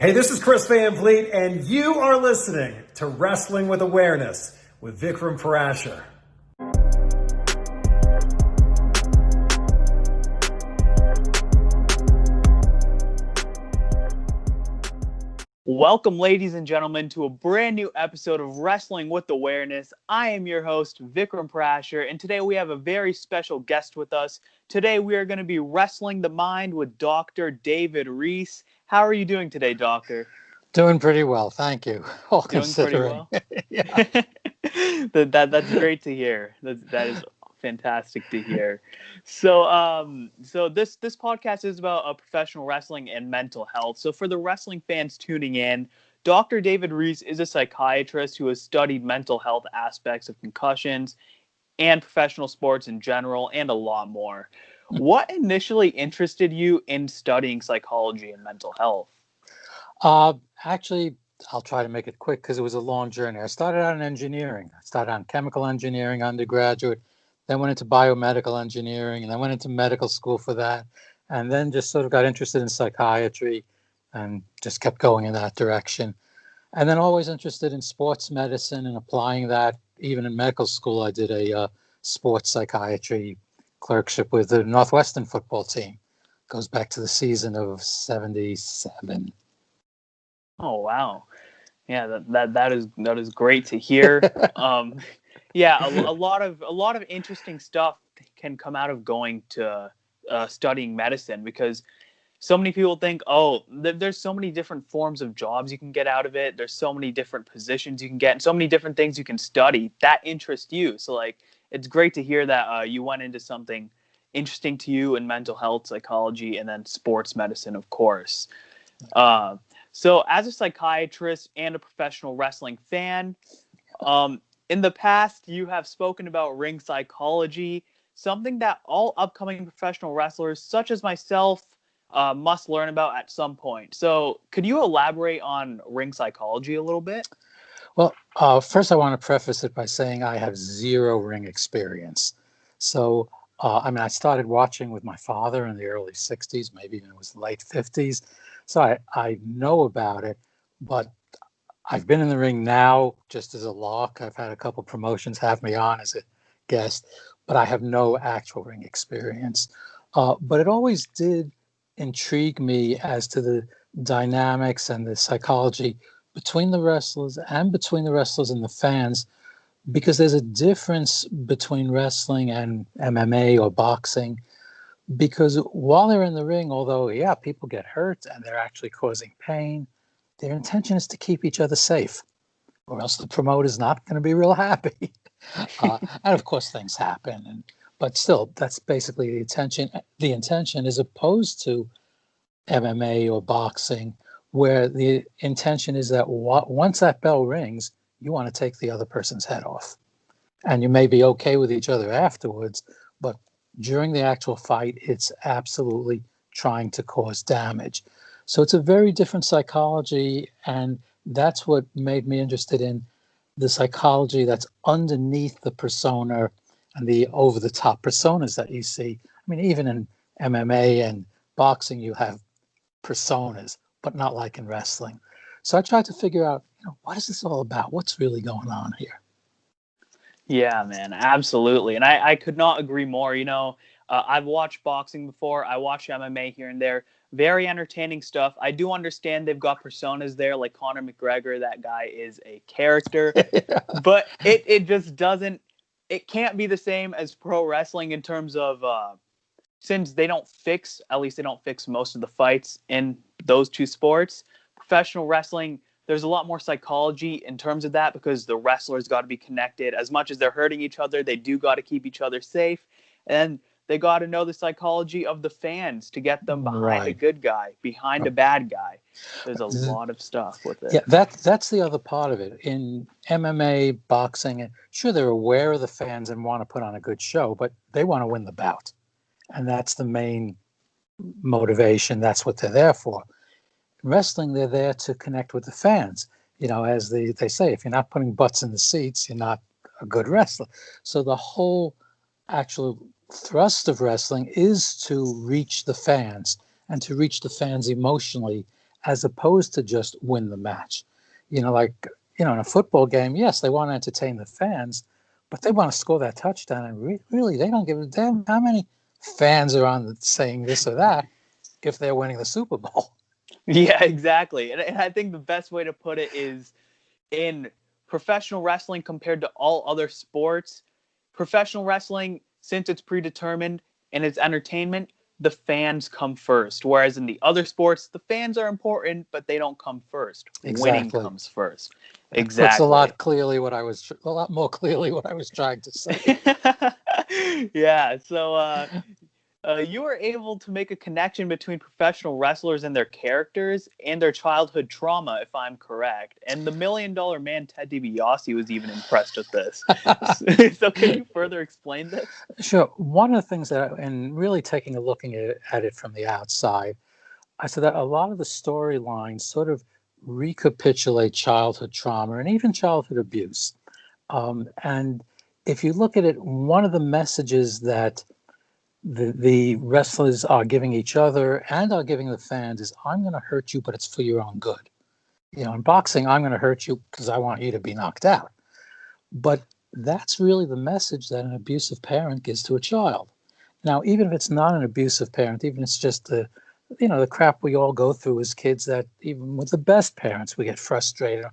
Hey, this is Chris Van Vliet, and you are listening to Wrestling with Awareness with Vikram Prashar. Welcome, ladies and gentlemen, to a brand new episode of Wrestling with Awareness. I am your host, Vikram Prashar, and today we have a very special guest with us. Today we are going to be wrestling the mind with Dr. David Reese. How are you doing today, Doctor? Doing pretty well, thank you. All Doing considering. pretty well? Yeah. That's great to hear. That is fantastic to hear. So this podcast is about professional wrestling and mental health. So for the wrestling fans tuning in, Dr. David Reese is a psychiatrist who has studied mental health aspects of concussions and professional sports in general, and a lot more. What initially interested you in studying psychology and mental health? Actually, I'll try to make it quick because it was a long journey. I started out in engineering. I started on chemical engineering undergraduate, then went into biomedical engineering, and I went into medical school for that, and then just sort of got interested in psychiatry and just kept going in that direction. And then always interested in sports medicine and applying that. Even in medical school, I did a sports psychiatry clerkship with the Northwestern football team. Goes back to the season of '77. Oh wow, yeah, that is great to hear. Yeah, a lot of interesting stuff can come out of going to studying medicine, because so many people think, oh, there's so many different forms of jobs you can get out of it. There's so many different positions you can get, and so many different things you can study that interest you. So like, it's great to hear that you went into something interesting to you in mental health, psychology, and then sports medicine, of course. So as a psychiatrist and a professional wrestling fan, in the past, you have spoken about ring psychology, something that all upcoming professional wrestlers, such as myself, must learn about at some point. So could you elaborate on ring psychology a little bit? Well, first I want to preface it by saying I have zero ring experience. So, I started watching with my father in the early 60s, maybe even it was late 50s. So I know about it, but I've been in the ring now just as a lark. I've had a couple promotions have me on as a guest, but I have no actual ring experience. But it always did intrigue me as to the dynamics and the psychology between the wrestlers and between the wrestlers and the fans, because there's a difference between wrestling and MMA or boxing. Because while they're in the ring, although, yeah, people get hurt and they're actually causing pain, their intention is to keep each other safe, or else the promoter's not going to be real happy. And of course, things happen. But still, that's basically the intention. The intention, as opposed to MMA or boxing, where the intention is that once that bell rings, you want to take the other person's head off. And you may be okay with each other afterwards, but during the actual fight, it's absolutely trying to cause damage. So it's a very different psychology, and that's what made me interested in the psychology that's underneath the persona and the over-the-top personas that you see. I mean, even in MMA and boxing, you have personas, but not like in wrestling. So I tried to figure out, what is this all about? What's really going on here? Yeah, man, absolutely. And I could not agree more. I've watched boxing before. I watch MMA here and there. Very entertaining stuff. I do understand they've got personas there, like Conor McGregor. That guy is a character. Yeah. But it just doesn't, it can't be the same as pro wrestling in terms of, since they don't fix most of the fights in those two sports. Professional wrestling, there's a lot more psychology in terms of that, because the wrestlers got to be connected. As much as they're hurting each other, they do got to keep each other safe. And they got to know the psychology of the fans to get them behind a good guy, behind a bad guy. There's a lot of stuff with it. Yeah, that's the other part of it. In MMA, boxing, sure, they're aware of the fans and want to put on a good show, but they want to win the bout. And that's the main motivation. That's what they're there for. In wrestling, they're there to connect with the fans. As they say, if you're not putting butts in the seats, you're not a good wrestler. So the whole actual thrust of wrestling is to reach the fans, and to reach the fans emotionally as opposed to just win the match. Like, in a football game, yes, they want to entertain the fans, but they want to score that touchdown. And really, they don't give a damn how many fans are on saying this or that if they're winning the Super Bowl. Yeah, exactly. And I think the best way to put it is, in professional wrestling compared to all other sports, professional wrestling, since it's predetermined and it's entertainment, the fans come first. Whereas in the other sports, the fans are important, but they don't come first. Exactly. Winning comes first. Exactly. Puts a lot more clearly what I was trying to say. Yeah. So you were able to make a connection between professional wrestlers and their characters and their childhood trauma, if I'm correct. And the $1 Million Man, Ted DiBiase, was even impressed with this. So can you further explain this? Sure. One of the things and really taking a look at it from the outside, I said that a lot of the storylines sort of recapitulate childhood trauma and even childhood abuse. And if you look at it, one of the messages that the wrestlers are giving each other and are giving the fans is, I'm going to hurt you, but it's for your own good. In boxing, I'm going to hurt you because I want you to be knocked out. But that's really the message that an abusive parent gives to a child. Now, even if it's not an abusive parent, even if it's just the crap we all go through as kids, that even with the best parents, we get frustrated.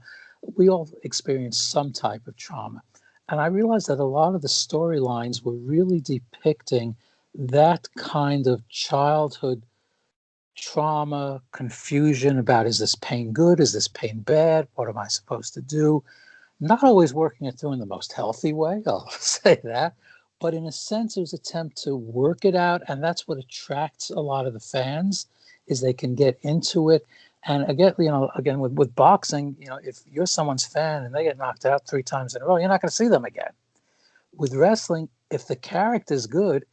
We all experience some type of trauma. And I realized that a lot of the storylines were really depicting that kind of childhood trauma, confusion about, is this pain good? Is this pain bad? What am I supposed to do? Not always working it through in the most healthy way, I'll say that. But in a sense, it was an attempt to work it out. And that's what attracts a lot of the fans, is they can get into it. And again, with boxing, if you're someone's fan and they get knocked out 3 times in a row, you're not going to see them again. With wrestling, if the character's good,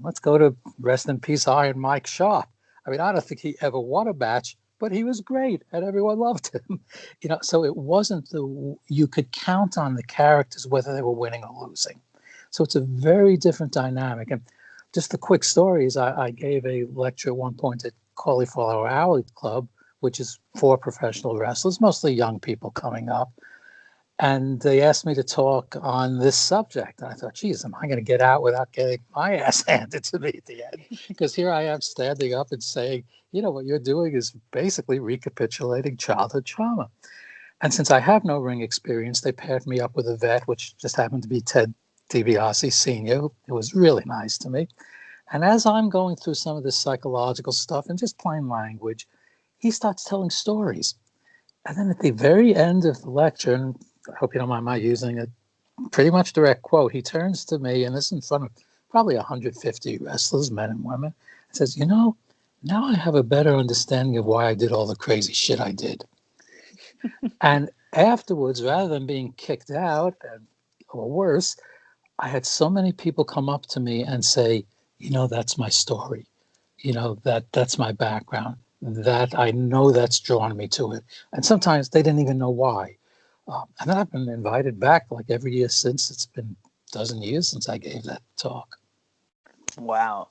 let's go to rest in peace Iron Mike Sharp. I don't think he ever won a match, but he was great and everyone loved him. So it wasn't you could count on the characters whether they were winning or losing. So it's a very different dynamic. And just the quick story is, I gave a lecture at one point at Cauliflower Alley Club, which is for professional wrestlers, mostly young people coming up. And they asked me to talk on this subject. And I thought, geez, am I going to get out without getting my ass handed to me at the end? Because here I am standing up and saying, what you're doing is basically recapitulating childhood trauma. And since I have no ring experience, they paired me up with a vet, which just happened to be Ted DiBiase Sr. It was really nice to me. And as I'm going through some of this psychological stuff and just plain language, he starts telling stories. And then at the very end of the lecture, and I hope you don't mind my using a pretty much direct quote, he turns to me, and this is in front of probably 150 wrestlers, men and women, and says, now I have a better understanding of why I did all the crazy shit I did. And afterwards, rather than being kicked out or worse, I had so many people come up to me and say, that's my story. That's my background. That I know that's drawn me to it. And sometimes they didn't even know why. And then I've been invited back like every year since. It's been a dozen years since I gave that talk. Wow.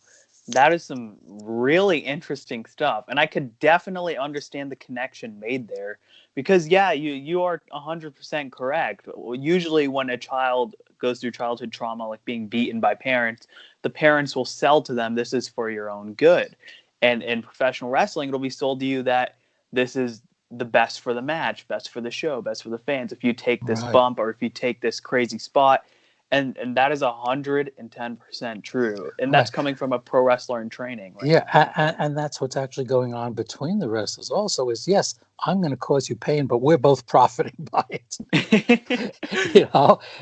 That is some really interesting stuff. And I could definitely understand the connection made there. Because, yeah, you are 100% correct. Usually when a child goes through childhood trauma, like being beaten by parents, the parents will sell to them, this is for your own good. And in professional wrestling, it'll be sold to you that this is the best for the match, best for the show, best for the fans. If you take this bump or if you take this crazy spot, and that is 110% true. And that's coming from a pro wrestler in training. Right? Yeah, and that's what's actually going on between the wrestlers also is, yes, I'm going to cause you pain, but we're both profiting by it.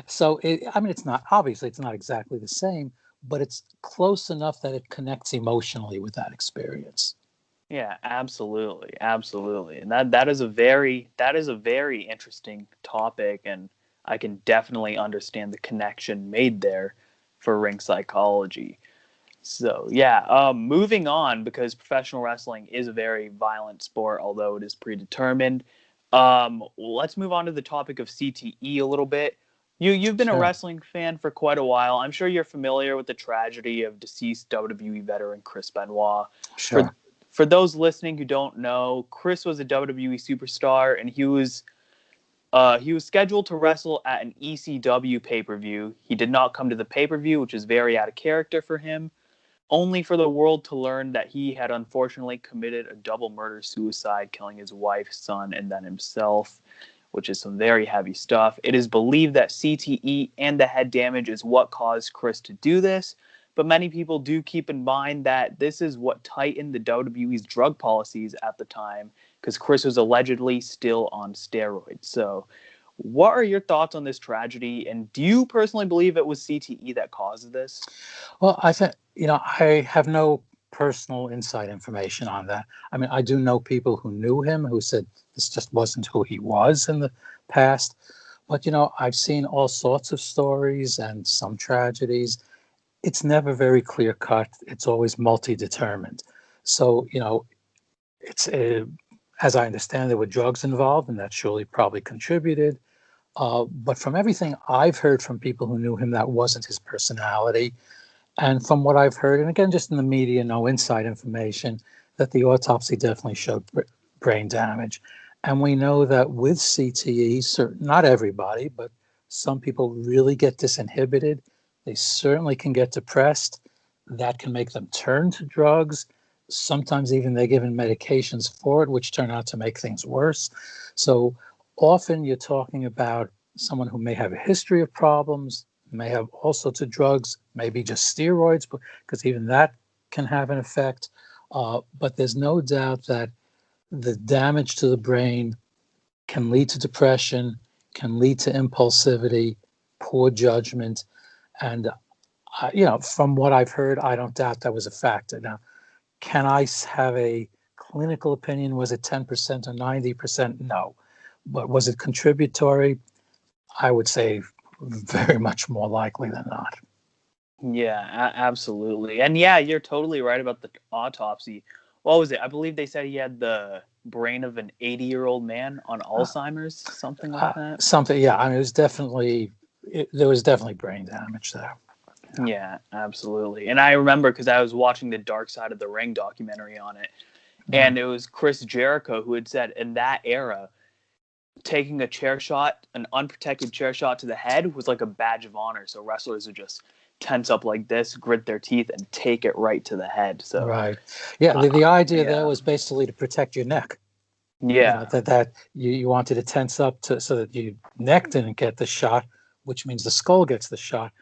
So it's not, obviously it's not exactly the same, but it's close enough that it connects emotionally with that experience. Yeah, absolutely. And that is a very interesting topic, and I can definitely understand the connection made there for ring psychology. So yeah, moving on, because professional wrestling is a very violent sport, although it is predetermined. Let's move on to the topic of CTE a little bit. You've been a wrestling fan for quite a while. I'm sure you're familiar with the tragedy of deceased WWE veteran Chris Benoit. Sure. for those listening who don't know, Chris was a WWE superstar, and he was scheduled to wrestle at an ECW pay-per-view. He did not come to the pay-per-view, which is very out of character for him, only for the world to learn that he had unfortunately committed a double murder-suicide, killing his wife, son, and then himself, which is some very heavy stuff. It is believed that CTE and the head damage is what caused Chris to do this, but many people do keep in mind that this is what tightened the WWE's drug policies at the time, because Chris was allegedly still on steroids. So what are your thoughts on this tragedy, and do you personally believe it was CTE that caused this? Well, I think, I have no personal inside information on that. I mean, I do know people who knew him who said this just wasn't who he was in the past. But, I've seen all sorts of stories and some tragedies. It's never very clear cut. It's always multi-determined. So, it's as I understand, there were drugs involved, and that surely probably contributed. But from everything I've heard from people who knew him, that wasn't his personality. And from what I've heard, and again, just in the media, no inside information, that the autopsy definitely showed brain damage. And we know that with CTE, not everybody, but some people really get disinhibited. They certainly can get depressed. That can make them turn to drugs. Sometimes even they're given medications for it, which turn out to make things worse. So often you're talking about someone who may have a history of problems, may have all sorts of drugs, maybe just steroids, because even that can have an effect. But there's no doubt that the damage to the brain can lead to depression, can lead to impulsivity, poor judgment. And, from what I've heard, I don't doubt that was a factor. Now, can I have a clinical opinion? Was it 10% or 90%? No. But was it contributory? I would say very much more likely than not. Yeah, absolutely. And yeah, you're totally right about the autopsy. What was it? I believe they said he had the brain of an 80-year-old man on Alzheimer's, something like that. Something, yeah. I mean, there was definitely brain damage there. Yeah, absolutely. And I remember because I was watching the Dark Side of the Ring documentary on it, and it was Chris Jericho who had said in that era, taking a chair shot, an unprotected chair shot to the head was like a badge of honor. So wrestlers would just tense up like this, grit their teeth, and take it right to the head. So right, yeah. The idea there was basically to protect your neck. Yeah, that you wanted to tense up so that your neck didn't get the shot, which means the skull gets the shot,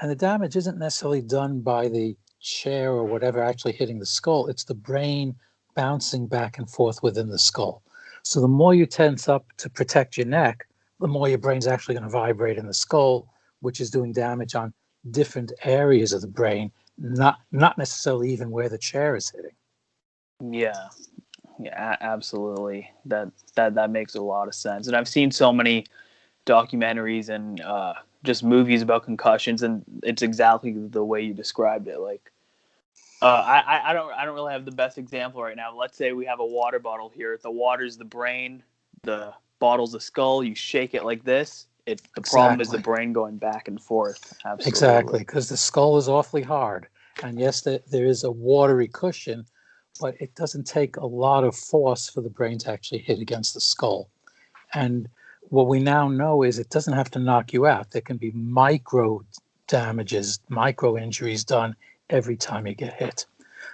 and the damage isn't necessarily done by the chair or whatever actually hitting the skull. It's the brain bouncing back and forth within the skull. So the more you tense up to protect your neck, the more your brain's actually going to vibrate in the skull, which is doing damage on different areas of the brain, not necessarily even where the chair is hitting. Yeah, absolutely. That makes a lot of sense. And I've seen so many documentaries and just movies about concussions, and it's exactly the way you described it. Like, I don't really have the best example right now. Let's say we have a water bottle here. The water's the brain, the bottle's the skull. You shake it like this. The problem is the brain going back and forth. Absolutely. Exactly, because the skull is awfully hard. And yes, there is a watery cushion, but it doesn't take a lot of force for the brain to actually hit against the skull. And what we now know is it doesn't have to knock you out. There can be micro damages, micro injuries done every time you get hit.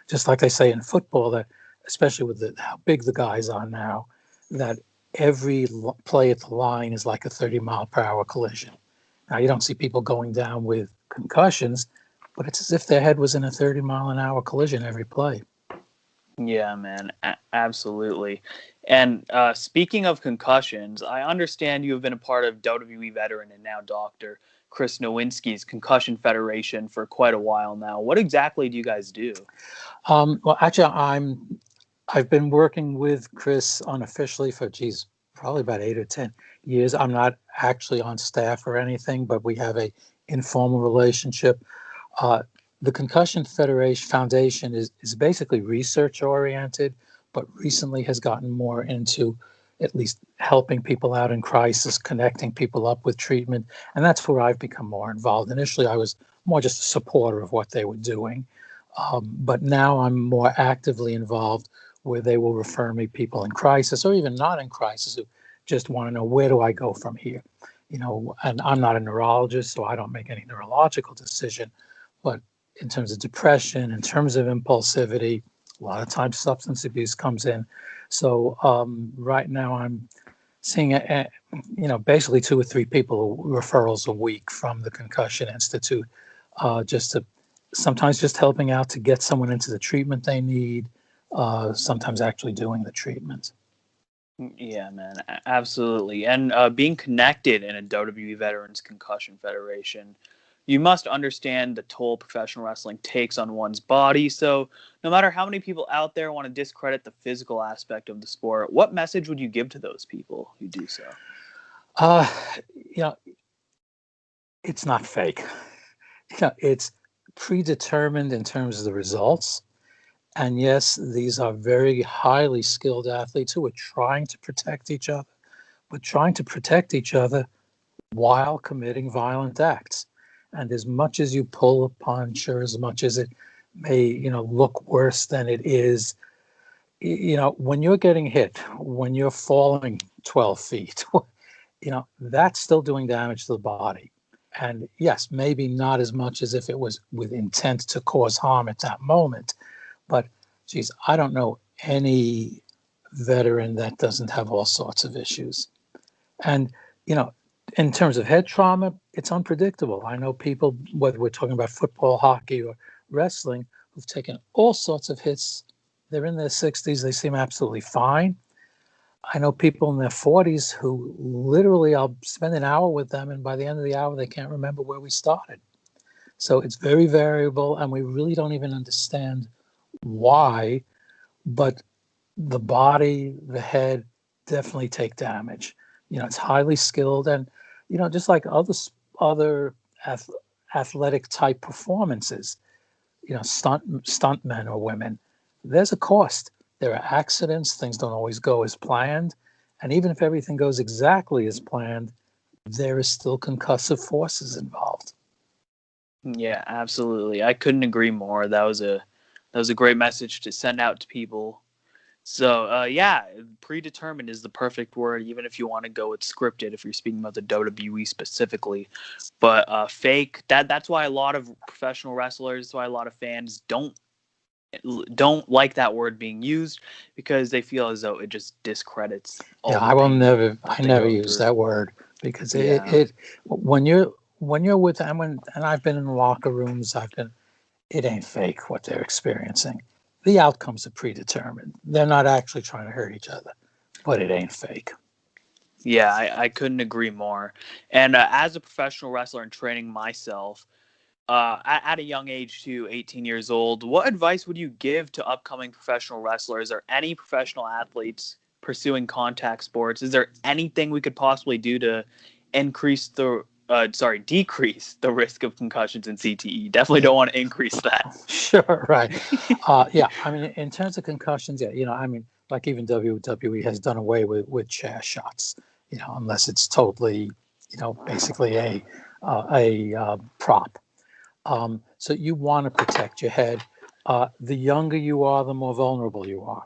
Just like they say in football, that especially with how big the guys are now, that every play at the line is like a 30-mile-per-hour collision. Now, you don't see people going down with concussions, but it's as if their head was in a 30-mile-an-hour collision every play. Yeah, man, absolutely. And speaking of concussions, I understand you have been a part of WWE Veteran and now Dr. Chris Nowinski's Concussion Federation for quite a while now. What exactly do you guys do? Well, actually, I've been working with Chris unofficially for, probably about 8 or 10 years. I'm not actually on staff or anything, but we have a informal relationship. The Concussion Federation Foundation is basically research oriented, but recently has gotten more into at least helping people out in crisis, connecting people up with treatment. And that's where I've become more involved. Initially, I was more just a supporter of what they were doing. But now I'm more actively involved where they will refer me people in crisis or even not in crisis who just want to know, where do I go from here? And I'm not a neurologist, so I don't make any neurological decision. But in terms of depression, in terms of impulsivity, a lot of times substance abuse comes in. So right now I'm seeing, basically 2 or 3 people referrals a week from the Concussion Institute, sometimes just helping out to get someone into the treatment they need, sometimes actually doing the treatment. Yeah, man, absolutely. And being connected in a WWE Veterans Concussion Federation, you must understand the toll professional wrestling takes on one's body. So no matter how many people out there want to discredit the physical aspect of the sport, what message would you give to those people who do so? It's not fake. It's predetermined in terms of the results. And yes, these are very highly skilled athletes who are trying to protect each other, but trying to protect each other while committing violent acts. And as much as you pull a punch, or as much as it may, look worse than it is, when you're getting hit, when you're falling 12 feet, that's still doing damage to the body. And yes, maybe not as much as if it was with intent to cause harm at that moment. But geez, I don't know any veteran that doesn't have all sorts of issues. And, in terms of head trauma, it's unpredictable. I know people, whether we're talking about football, hockey, or wrestling, who've taken all sorts of hits. They're in their 60s. They seem absolutely fine. I know people in their 40s who literally, I'll spend an hour with them, and by the end of the hour, they can't remember where we started. So it's very variable, and we really don't even understand why, but the body, the head definitely take damage. It's highly skilled, and just like other athletic type performances, stuntmen or women, there's a cost. There are accidents, things don't always go as planned, and even if everything goes exactly as planned, there is still concussive forces involved. Yeah, absolutely. I couldn't agree more. That was a great message to send out to people. So, predetermined is the perfect word, even if you want to go with scripted, if you're speaking about the WWE specifically. But fake, that's why a lot of professional wrestlers, that's why a lot of fans don't like that word being used, because they feel as though it just discredits all. I never use that word, because it when you're with them, and I've been in locker rooms, it ain't fake what they're experiencing. The outcomes are predetermined. They're not actually trying to hurt each other, but it ain't fake. Yeah, I couldn't agree more. And as a professional wrestler and training myself, at a young age too, 18 years old, what advice would you give to upcoming professional wrestlers or any professional athletes pursuing contact sports? Is there anything we could possibly do to decrease the risk of concussions and CTE? Definitely don't want to increase that. Sure, right. In terms of concussions, like even WWE has done away with chair shots, unless it's totally, basically a prop. So you want to protect your head. The younger you are, the more vulnerable you are.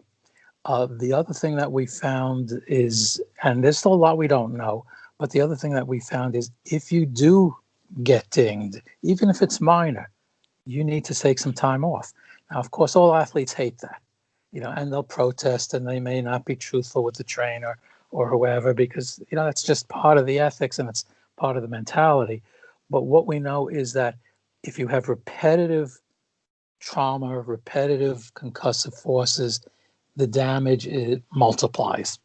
The other thing that we found is, and there's still a lot we don't know, but the other thing that we found is, if you do get dinged, even if it's minor, you need to take some time off. Now, of course, all athletes hate that, and they'll protest, and they may not be truthful with the trainer or whoever, because, that's just part of the ethics and it's part of the mentality. But what we know is that if you have repetitive trauma, repetitive concussive forces, the damage multiplies.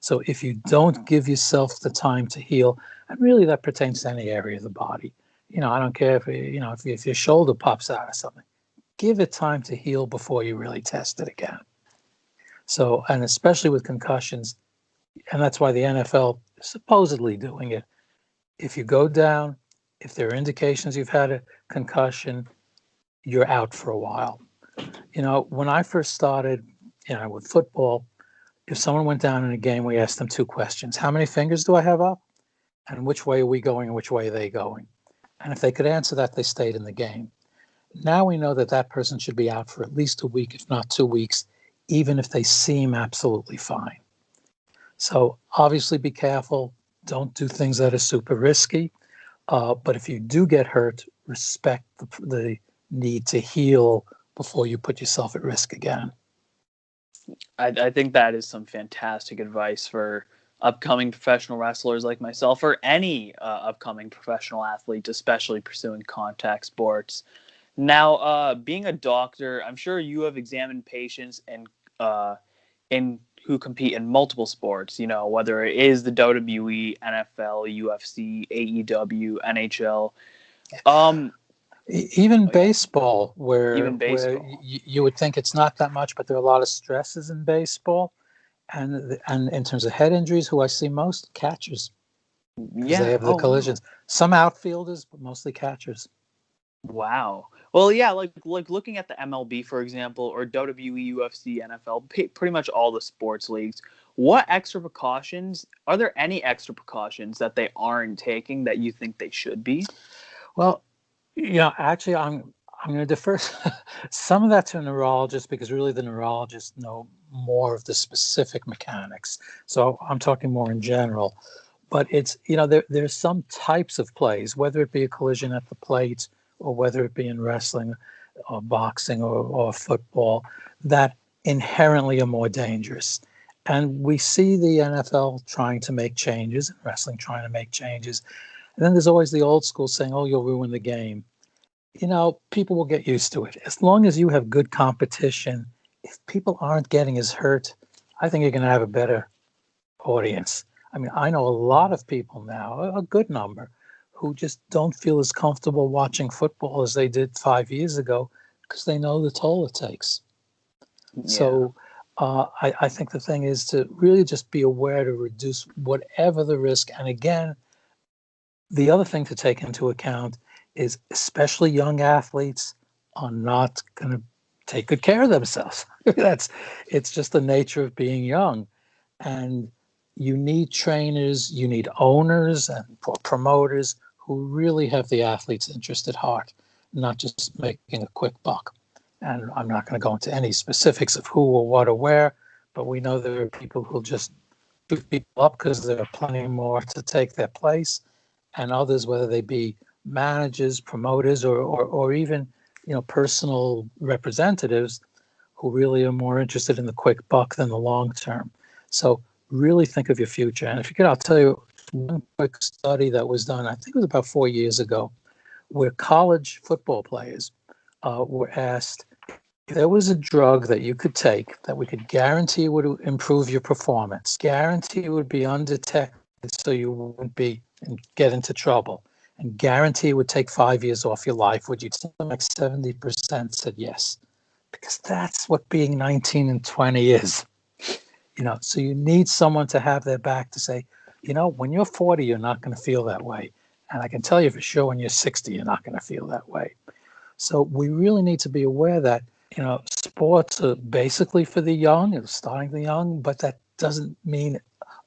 So if you don't give yourself the time to heal, and really that pertains to any area of the body. I don't care if your shoulder pops out or something, give it time to heal before you really test it again. So, and especially with concussions, and that's why the NFL is supposedly doing it. If you go down, if there are indications you've had a concussion, you're out for a while. When I first started, with football, if someone went down in a game, we asked them 2 questions. How many fingers do I have up? And which way are we going and which way are they going? And if they could answer that, they stayed in the game. Now we know that that person should be out for at least a week, if not 2 weeks, even if they seem absolutely fine. So obviously be careful. Don't do things that are super risky. But if you do get hurt, respect the need to heal before you put yourself at risk again. I think that is some fantastic advice for upcoming professional wrestlers like myself, or any upcoming professional athlete, especially pursuing contact sports. Now, being a doctor, I'm sure you have examined patients in who compete in multiple sports. Whether it is the WWE, NFL, UFC, AEW, NHL. Even baseball, Even where baseball. you would think it's not that much, but there are a lot of stresses in baseball, and in terms of head injuries, who I see most, catchers, because they Yeah. have the collisions. Some outfielders, but mostly catchers. Wow. Well, yeah, like looking at the MLB, for example, or WWE, UFC, NFL, pretty much all the sports leagues. What extra precautions, are there any extra precautions that they aren't taking that you think they should be? Well, actually, I'm going to defer some of that to a neurologist, because really the neurologists know more of the specific mechanics. So I'm talking more in general. But it's, there's some types of plays, whether it be a collision at the plate or whether it be in wrestling or boxing or football, that inherently are more dangerous. And we see the NFL trying to make changes, and wrestling trying to make changes. And then there's always the old school saying, oh, you'll ruin the game. People will get used to it. As long as you have good competition, if people aren't getting as hurt, I think you're going to have a better audience. I mean, I know a lot of people now, a good number, who just don't feel as comfortable watching football as they did 5 years ago, because they know the toll it takes. Yeah. So I think the thing is to really just be aware to reduce whatever the risk. And again, the other thing to take into account is especially young athletes are not going to take good care of themselves. It's just the nature of being young. And you need trainers, you need owners and promoters who really have the athlete's interest at heart, not just making a quick buck. And I'm not going to go into any specifics of who or what or where, but we know there are people who'll just shoot people up because there are plenty more to take their place, and others, whether they be managers, promoters, or even personal representatives, who really are more interested in the quick buck than the long term. So really think of your future. And if you could, I'll tell you one quick study that was done, I think it was about 4 years ago, where college football players were asked if there was a drug that you could take that we could guarantee would improve your performance, guarantee it would be undetected so you wouldn't be and get into trouble, and guarantee it would take 5 years off your life, would you? Something like 70% said yes, because that's what being 19 and 20 is. So you need someone to have their back to say, when you're 40, you're not going to feel that way. And I can tell you for sure, when you're 60, you're not going to feel that way. So we really need to be aware that, sports are basically for the young, it's starting the young, but that doesn't mean,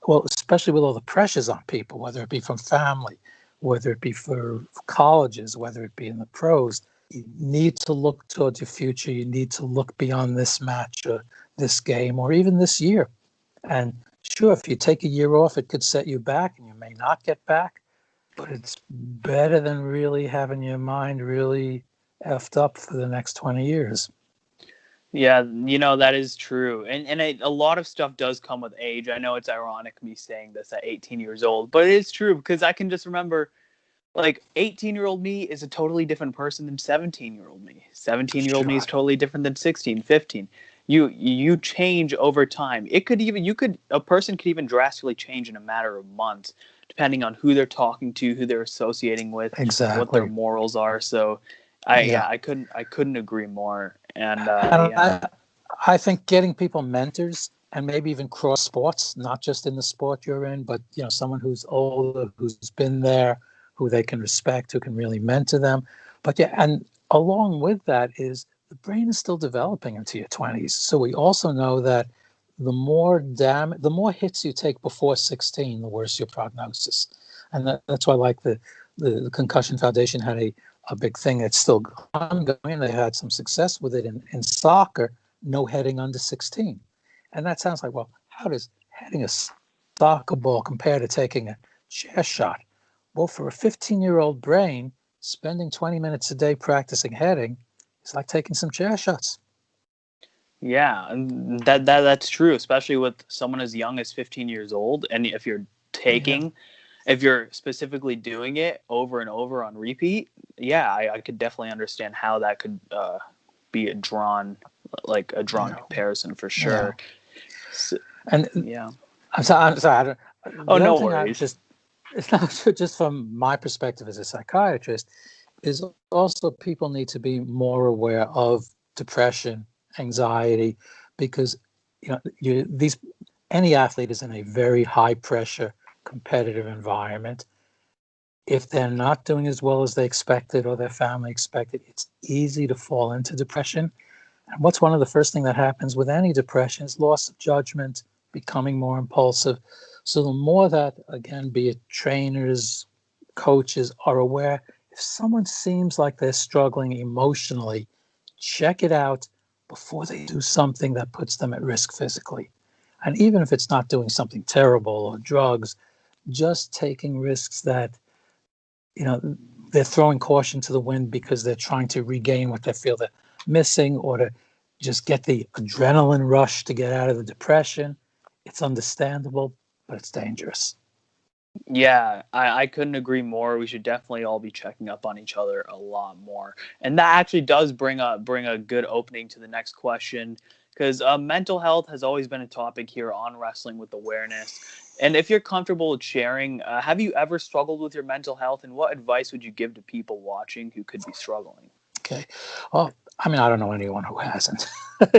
well, especially with all the pressures on people, whether it be from family, whether it be for colleges, whether it be in the pros, you need to look towards your future. You need to look beyond this match or this game or even this year. And sure, if you take a year off, it could set you back and you may not get back, but it's better than really having your mind really effed up for the next 20 years. Yeah, that is true. And a lot of stuff does come with age. I know it's ironic me saying this at 18 years old, but it is true, because I can just remember, like, 18-year-old me is a totally different person than 17-year-old me. 17-year-old me is totally different than 16, 15. You change over time. A person could even drastically change in a matter of months, depending on who they're talking to, who they're associating with, Exactly. what their morals are. So I couldn't agree more. And I think getting people mentors, and maybe even cross sports, not just in the sport you're in, but someone who's older, who's been there, who they can respect, who can really mentor them. But and along with that is the brain is still developing into your 20s. So we also know that the more hits you take before 16, the worse your prognosis. And that's why, like the Concussion Foundation had a a big thing that's still ongoing. They had some success with it in soccer, no heading under 16. And that sounds like, well, how does heading a soccer ball compare to taking a chair shot? Well, for a 15-year-old brain, spending 20 minutes a day practicing heading is like taking some chair shots. Yeah, and that's true, especially with someone as young as 15 years old. And if you're if you're specifically doing it over and over on repeat, yeah, I could definitely understand how that could be a drawn comparison for sure. Yeah. So, And yeah. I'm sorry. Oh, no worries. It's not just from my perspective as a psychiatrist, is also people need to be more aware of depression, anxiety, because any athlete is in a very high pressure competitive environment. If they're not doing as well as they expected or their family expected, it's easy to fall into depression. And what's one of the first things that happens with any depression is loss of judgment, becoming more impulsive. So the more that, again, be it trainers, coaches, are aware, if someone seems like they're struggling emotionally, check it out before they do something that puts them at risk physically. And even if it's not doing something terrible or drugs, just taking risks that, they're throwing caution to the wind because they're trying to regain what they feel they're missing, or to just get the adrenaline rush to get out of the depression. It's understandable, but it's dangerous. Yeah, I couldn't agree more. We should definitely all be checking up on each other a lot more. And that actually does bring a good opening to the next question, because mental health has always been a topic here on Wrestling with Awareness. And if you're comfortable with sharing, have you ever struggled with your mental health, and what advice would you give to people watching who could be struggling? Okay. Well, I don't know anyone who hasn't.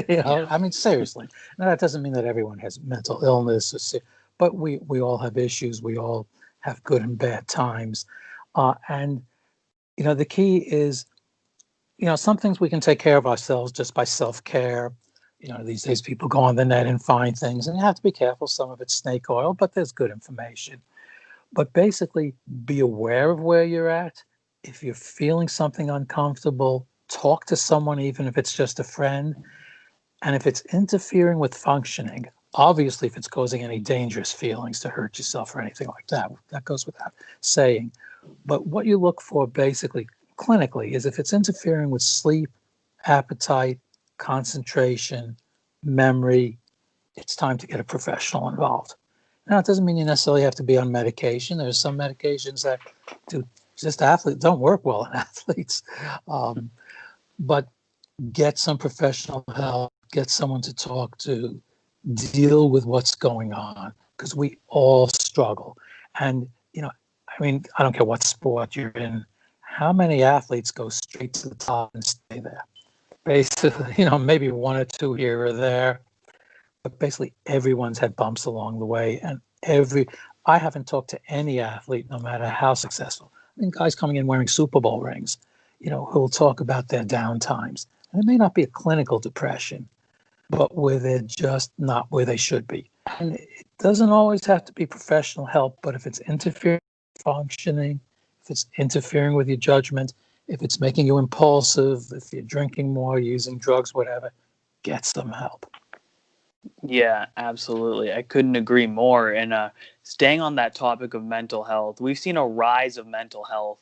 Yeah. Seriously. Now, that doesn't mean that everyone has mental illness, but we all have issues. We all have good and bad times. And the key is, some things we can take care of ourselves just by self-care. These days people go on the net and find things, and you have to be careful. Some of it's snake oil, but there's good information. But basically, be aware of where you're at. If you're feeling something uncomfortable, talk to someone, even if it's just a friend. And if it's interfering with functioning, obviously, if it's causing any dangerous feelings to hurt yourself or anything like that, that goes without saying. But what you look for basically clinically is if it's interfering with sleep, appetite, concentration, memory, it's time to get a professional involved. Now, it doesn't mean you necessarily have to be on medication. There's some medications that don't work well in athletes. But get some professional help, get someone to talk to, deal with what's going on, because we all struggle. And, I don't care what sport you're in, how many athletes go straight to the top and stay there? Basically, maybe one or two here or there. But basically everyone's had bumps along the way, and I haven't talked to any athlete, no matter how successful. Guys coming in wearing Super Bowl rings, who'll talk about their down times. And it may not be a clinical depression, but where they're just not where they should be. And it doesn't always have to be professional help, but if it's interfering with functioning, if it's interfering with your judgment, if it's making you impulsive, if you're drinking more, using drugs, whatever, get some help. Yeah, absolutely. I couldn't agree more. And staying on that topic of mental health, we've seen a rise of mental health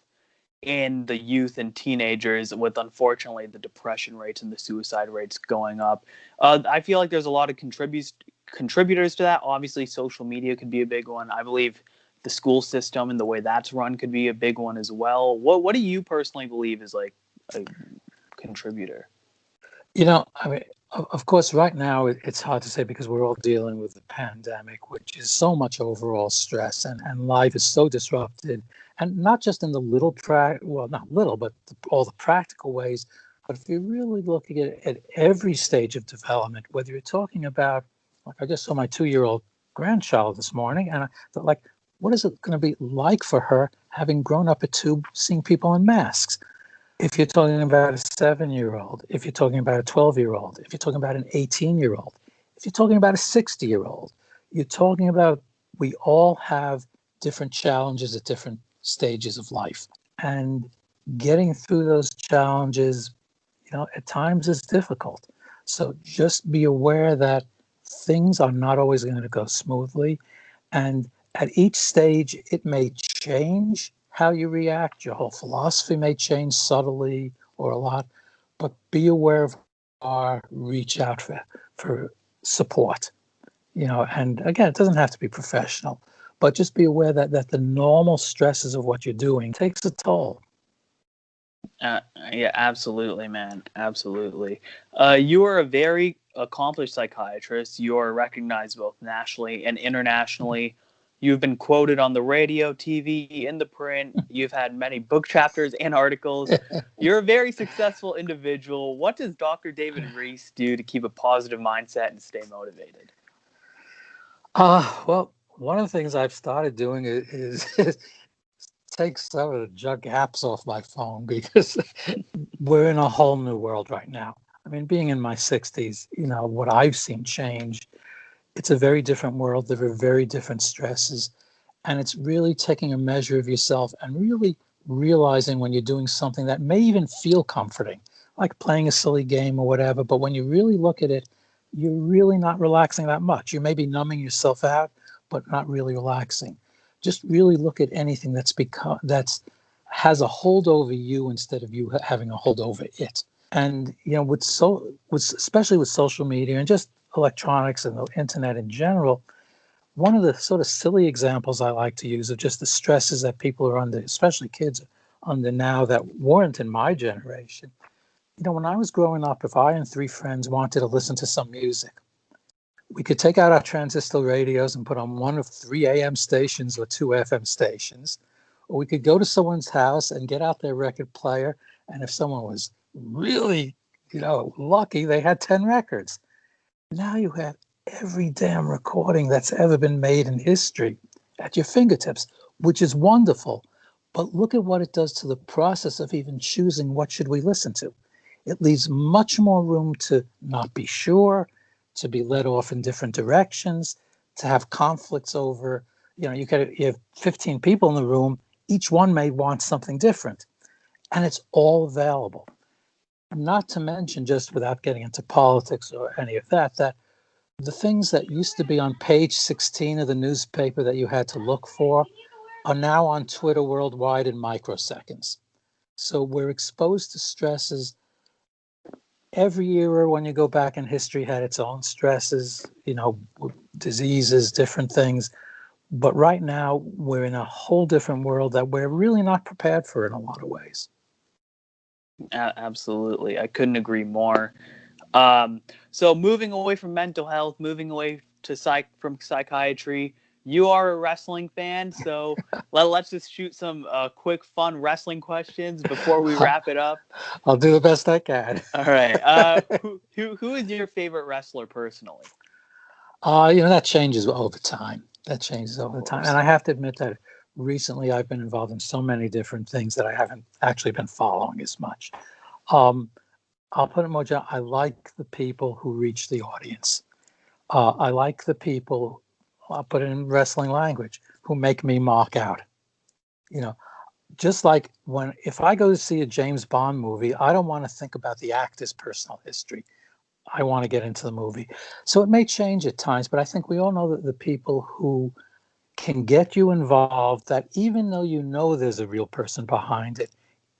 in the youth and teenagers, with unfortunately the depression rates and the suicide rates going up. I feel like there's a lot of contributors to that. Obviously, social media could be a big one. I believe the school system and the way that's run could be a big one as well. What do you personally believe is like a contributor? Of course, right now it's hard to say because we're all dealing with the pandemic, which is so much overall stress, and life is so disrupted, and not just in the not little, but all the practical ways. But if you're really looking at every stage of development, whether you're talking about, like I just saw my 2-year-old grandchild this morning, and I thought, like, what is it going to be like for her having grown up at 2, seeing people in masks? If you're talking about a 7-year-old, if you're talking about a 12-year-old, if you're talking about an 18-year-old, if you're talking about a 60-year-old, you're talking about, we all have different challenges at different stages of life. And getting through those challenges, at times is difficult. So just be aware that things are not always going to go smoothly. And at each stage, it may change how you react. Your whole philosophy may change subtly or a lot, but be aware of our reach out for support. And again, it doesn't have to be professional, but just be aware that the normal stresses of what you're doing takes a toll. Yeah, absolutely, man. Absolutely. You are a very accomplished psychiatrist. You are recognized both nationally and internationally. You've been quoted on the radio, TV, in the print. You've had many book chapters and articles. You're a very successful individual. What does Dr. David Reese do to keep a positive mindset and stay motivated? Well, one of the things I've started doing is take some of the junk apps off my phone, because we're in a whole new world right now. I mean, being in my 60s, what I've seen change, it's a very different world. There are very different stresses. And it's really taking a measure of yourself and really realizing when you're doing something that may even feel comforting, like playing a silly game or whatever. But when you really look at it, you're really not relaxing that much. You may be numbing yourself out, but not really relaxing. Just really look at anything that's has a hold over you instead of you having a hold over it. And especially with social media and just electronics and the internet in general, one of the sort of silly examples I like to use of just the stresses that people are under, especially kids are under now, that weren't in my generation. When I was growing up, if I and 3 friends wanted to listen to some music, we could take out our transistor radios and put on one of 3 AM stations or 2 FM stations, or we could go to someone's house and get out their record player. And if someone was really, lucky, they had 10 records. Now you have every damn recording that's ever been made in history at your fingertips, which is wonderful. But look at what it does to the process of even choosing what should we listen to. It leaves much more room to not be sure, to be led off in different directions, to have conflicts over, you have 15 people in the room, each one may want something different, and it's all available. Not to mention, just without getting into politics or any of that the things that used to be on page 16 of the newspaper that you had to look for are now on Twitter worldwide in microseconds. So we're exposed to stresses. Every era, when you go back in history, had its own stresses, diseases, different things. But right now, we're in a whole different world that we're really not prepared for in a lot of ways. Absolutely. I couldn't agree more. So moving away from mental health, moving away from psychiatry, you are a wrestling fan, so let's just shoot some quick, fun wrestling questions before we wrap it up. I'll do the best I can. All right. Who is your favorite wrestler personally? That changes over time. And I have to admit that recently I've been involved in so many different things that I haven't actually been following as much. I'll put it more general. I like the people who reach the audience. I like the people, I'll put it in wrestling language, who make me mark out. Just like if I go to see a James Bond movie, I don't want to think about the actor's personal history. I want to get into the movie. So it may change at times, but I think we all know that the people who can get you involved, that even though there's a real person behind it,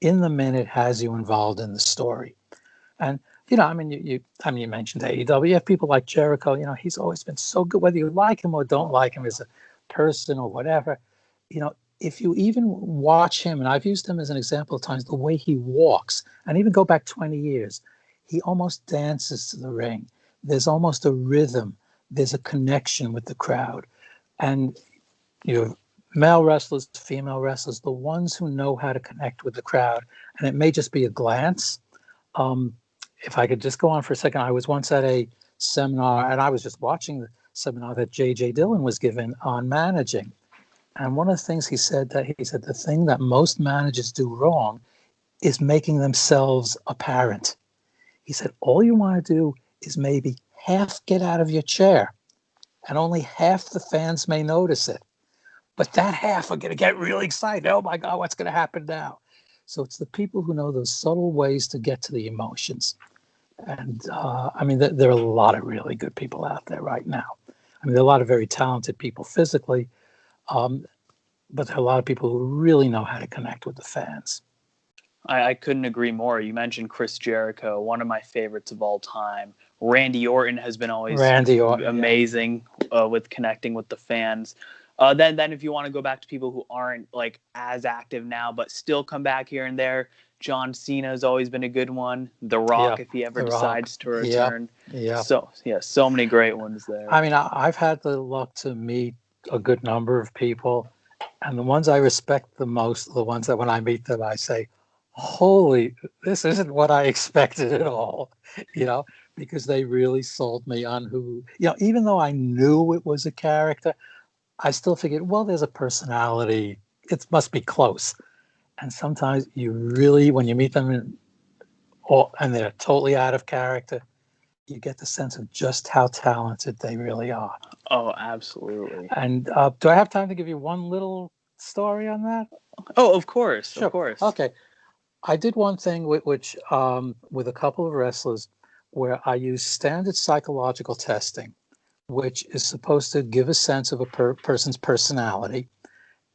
in the minute has you involved in the story. And you mentioned AEW. You have people like Jericho. He's always been so good, whether you like him or don't like him as a person or whatever. If you even watch him, and I've used him as an example of times, the way he walks, and even go back 20 years, he almost dances to the ring. There's almost a rhythm. There's a connection with the crowd. And male wrestlers, female wrestlers, the ones who know how to connect with the crowd, and it may just be a glance. If I could just go on for a second, I was once at a seminar, and I was just watching the seminar that J.J. Dillon was given on managing. And one of the things he said the thing that most managers do wrong is making themselves apparent. He said, all you want to do is maybe half get out of your chair, and only half the fans may notice it. But that half are going to get really excited. Oh my God, what's going to happen now? So it's the people who know those subtle ways to get to the emotions. And I mean, there are a lot of really good people out there right now. I mean, there are a lot of very talented people physically, but there are a lot of people who really know how to connect with the fans. I couldn't agree more. You mentioned Chris Jericho, one of my favorites of all time. Randy Orton has been always amazing with connecting with the fans. Then if you want to go back to people who aren't like as active now, but still come back here and there, John Cena has always been a good one. The Rock, if he ever decides to return. Yeah. So many great ones there. I mean, I've had the luck to meet a good number of people, and the ones I respect the most are the ones that when I meet them, I say, holy, this isn't what I expected at all, because they really sold me on who, even though I knew it was a character, I still figured, well, there's a personality. It must be close. And sometimes you really, when you meet them and they're totally out of character, you get the sense of just how talented they really are. Oh, absolutely. And do I have time to give you one little story on that? Oh, of course. Sure. Of course. Okay. I did one thing with a couple of wrestlers where I used standard psychological testing, which is supposed to give a sense of a person's personality,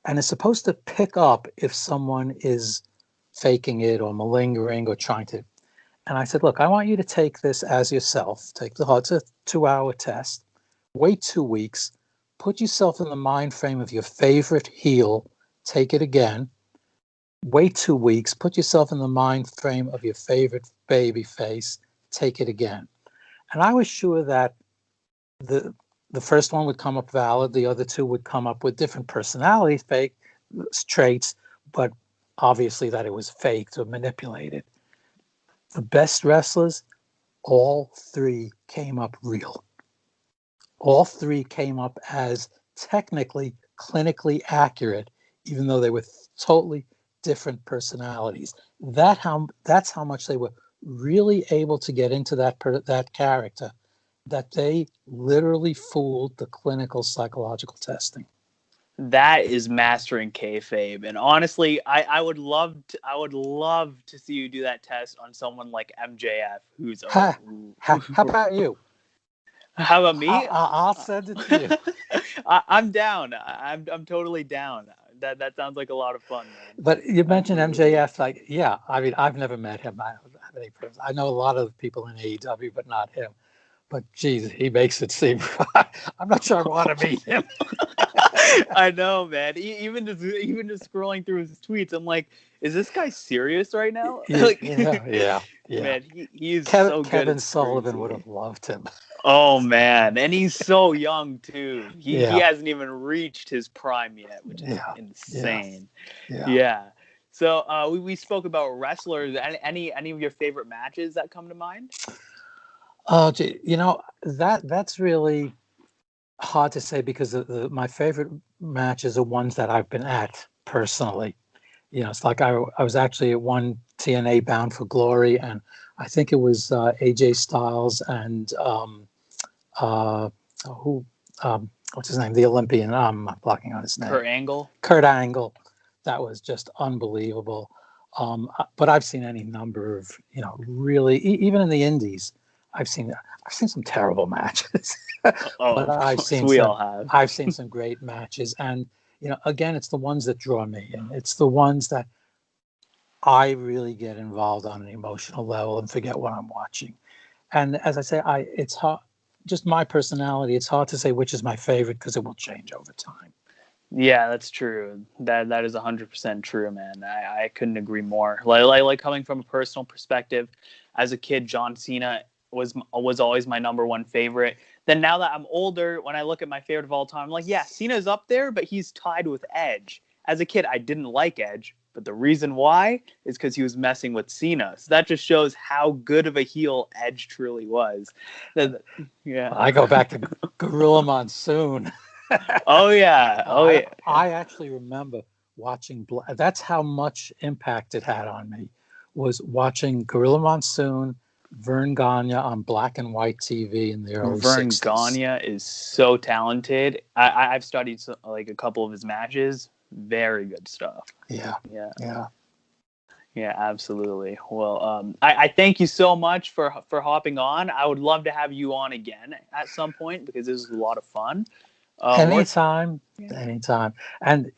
and it's supposed to pick up if someone is faking it or malingering or trying to. And I said, look, I want you to take this as yourself. It's a 2-hour test. Wait 2 weeks. Put yourself in the mind frame of your favorite heel. Take it again. Wait 2 weeks. Put yourself in the mind frame of your favorite baby face. Take it again. And I was sure that the first one would come up valid. The other two would come up with different personality traits, but obviously that it was faked or manipulated. The best wrestlers, all three came up real. All three came up as technically, clinically accurate, even though they were totally different personalities. That's how much they were really able to get into that character, that they literally fooled the clinical psychological testing. That is mastering kayfabe, and honestly, I would love to see you do that test on someone like MJF, who's how about you? How about me? I'll send it to you. I'm down. I'm totally down. That sounds like a lot of fun, man. But you mentioned MJF, I mean, I've never met him. I don't have any proof. I know a lot of people in AEW, but not him. But geez, he makes it seem. I'm not sure I want to meet him. I know, man. Even just scrolling through his tweets, I'm like, is this guy serious right now? Yeah. Man, he's so good. Kevin Sullivan would have loved him. Oh man, and he's so young too. He hasn't even reached his prime yet, which is insane. Yeah. So we spoke about wrestlers. Any of your favorite matches that come to mind? That's really hard to say because my favorite matches are ones that I've been at personally. It's like I was actually at one TNA Bound for Glory, and I think it was AJ Styles and what's his name? The Olympian. I'm blocking on his name. Kurt Angle. That was just unbelievable. But I've seen any number of, really, even in the indies, I've seen some terrible matches. But I've seen some great matches, and again, it's the ones that draw me, and it's the ones that I really get involved on an emotional level and forget what I'm watching. And as I say, it's hard. Just my personality. It's hard to say which is my favorite because it will change over time. Yeah, that's true. That is 100% true, man. I couldn't agree more. Like coming from a personal perspective, as a kid, John Cena was always my number one favorite. Then now that I'm older, when I look at my favorite of all time, I'm like, yeah, Cena's up there, but he's tied with Edge. As a kid, I didn't like Edge, but the reason why is because he was messing with Cena. So that just shows how good of a heel Edge truly was. Yeah, I go back to Gorilla Monsoon. Oh yeah. I actually remember watching. That's how much impact it had on me. Was watching Gorilla Monsoon, Vern Gagne on black and white TV in the early 60s. Vern Gagne is so talented. I've studied a couple of his matches. Very good stuff. Yeah. Yeah, absolutely. Well, I thank you so much for hopping on. I would love to have you on again at some point because this is a lot of fun. Anytime, anytime. And,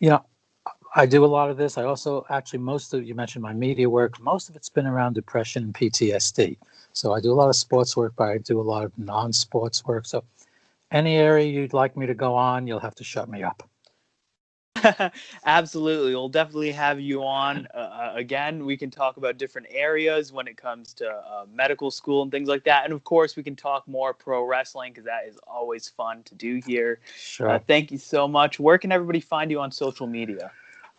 I do a lot of this. I also actually, you mentioned my media work. Most of it's been around depression and PTSD. So I do a lot of sports work, but I do a lot of non-sports work. So any area you'd like me to go on, you'll have to shut me up. Absolutely. We'll definitely have you on again. We can talk about different areas when it comes to medical school and things like that. And of course, we can talk more pro wrestling because that is always fun to do here. Sure. Thank you so much. Where can everybody find you on social media?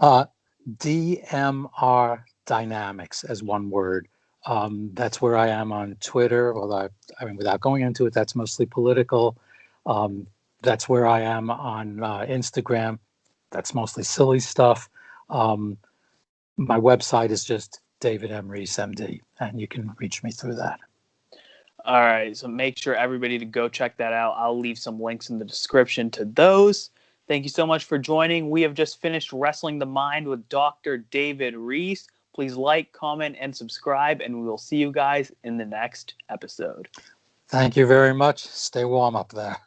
DMR Dynamics as one word. That's where I am on Twitter. Although without going into it, that's mostly political. That's where I am on Instagram. That's mostly silly stuff. My website is just David M. Reese, MD, and you can reach me through that. All right, so make sure everybody to go check that out. I'll leave some links in the description to those. Thank you so much for joining. We have just finished Wrestling the Mind with Dr. David Reese. Please like, comment, and subscribe, and we will see you guys in the next episode. Thank you very much. Stay warm up there.